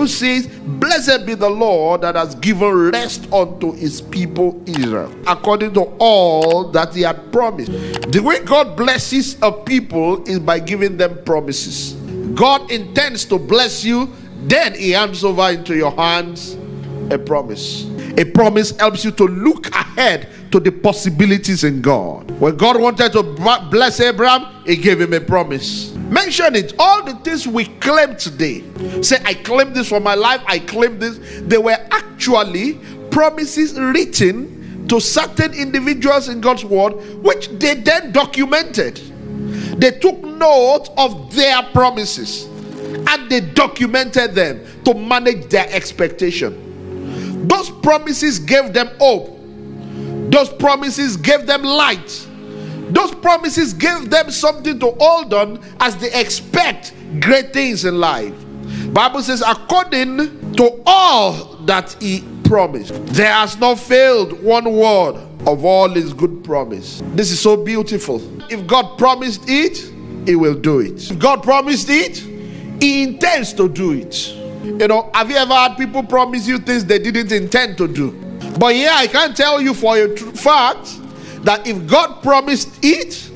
Bible says, blessed be the Lord that has given rest unto his people Israel, according to all that he had promised. The way God blesses a people is by giving them promises. God intends to bless you, then he hands over into your hands a promise. A promise helps you to look ahead to the possibilities in God. When God wanted to bless Abraham, he gave him a promise. Mention it. All the things we claim today. Say, I claim this for my life, I claim this. They were actually promises written to certain individuals in God's word, which they then documented. They took note of their promises and they documented them to manage their expectation. Those promises gave them hope. Those promises gave them light. Those promises gave them something to hold on as they expect great things in life. Bible says, according to all that he promised, there has not failed one word of all his good promise. This is so beautiful. If God promised it, he will do it. If God promised it, he intends to do it. You know, have you ever had people promise you things they didn't intend to do? But yeah, I can tell you for a fact that if God promised it,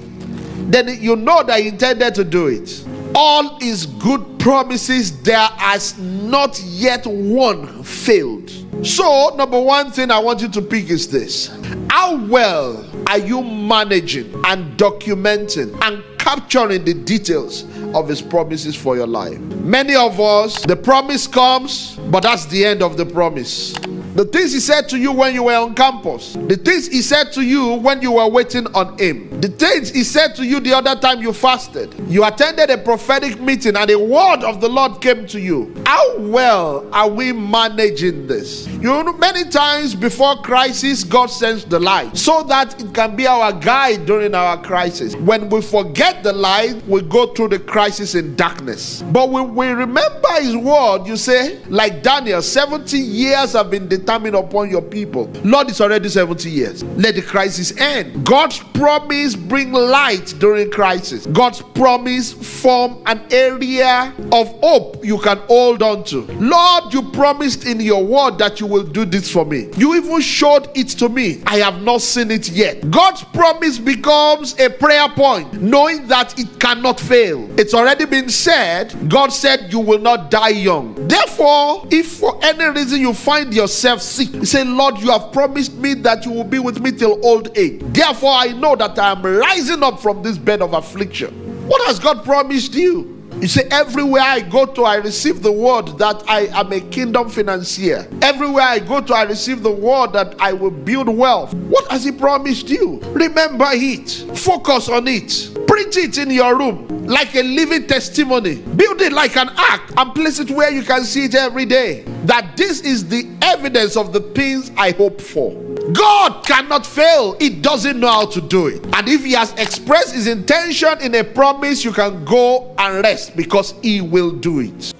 then you know that he intended to do it. All his good promises, there has not yet one failed. So, number one thing I want you to pick is this. How well are you managing and documenting and capturing the details of his promises for your life? Many of us, the promise comes, but that's the end of the promise. The things he said to you when you were on campus, the things he said to you when you were waiting on him, the things he said to you the other time you fasted, you attended a prophetic meeting and a word of the Lord came to you. How well are we managing this? You know, many times before crisis, God sends the light so that it can be our guide during our crisis. When we forget the light, we go through the crisis in darkness. But when we remember his word, you say, like Daniel, 70 years have been determined upon your people. Lord, it's already 70 years. Let the crisis end. God's promise bring light during crisis. God's promise form an area of hope you can hold on to. Lord, you promised in your word that you will do this for me. You even showed it to me. I have not seen it yet. God's promise becomes a prayer point, knowing that it cannot fail. It's already been said. God said you will not die young. Therefore, if for any reason you find yourself sick, you say, Lord, you have promised me that you will be with me till old age. Therefore, I know that I am rising up from this bed of affliction. What has God promised you? You say, everywhere I go to, I receive the word that I am a kingdom financier. Everywhere I go to, I receive the word that I will build wealth. What has he promised you? Remember it. Focus on it. Print it in your room like a living testimony. Build it like an ark and place it where you can see it every day. That this is the evidence of the things I hope for. God cannot fail. He doesn't know how to do it. And if he has expressed his intention in a promise, you can go and rest because he will do it.